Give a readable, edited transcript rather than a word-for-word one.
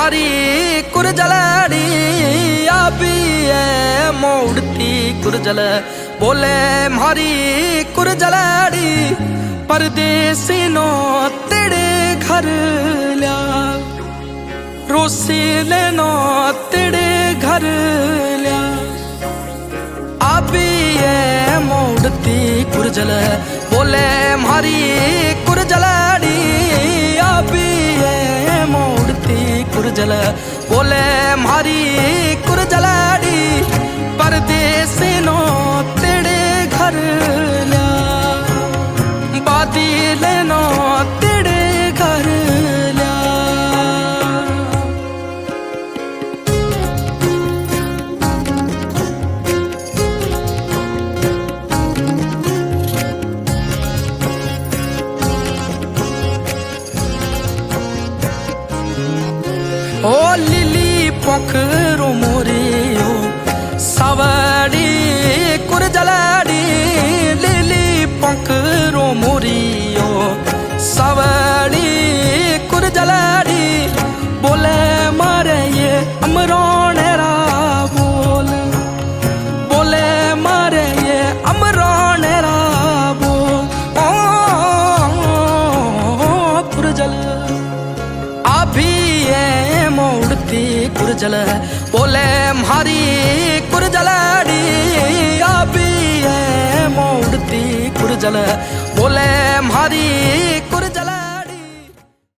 मारी कुरजलाड़ी आबी है मोड़ती कुरजल बोले मारी कुरजलाड़ी परदेसी नो तेरे घर लिया रोसी लेनो तेरे घर लिया आबी है मोड़ती कुरजल बोले मारी कुरजलाड़ी आबी है मोड़ती कुरजल बोले मारी कुरजलाड़ी परदेसी नो तेरे घर लिया बादी लेनो तेरे घर लिया। ओ lily पोखरो Moreau Sawadi कुरजलाड़ी lily पोखरो Moreau Sawadi कुरजलाड़ी बोले मारे ये अमरोनेरा बोल बोले मारे ये अमरोनेरा बोल ओ कुरजल आभी है मोड़ती कुरजल बोले मारी कुरजलाड़ी आभी है मोड़ती कुरजल बोले मारी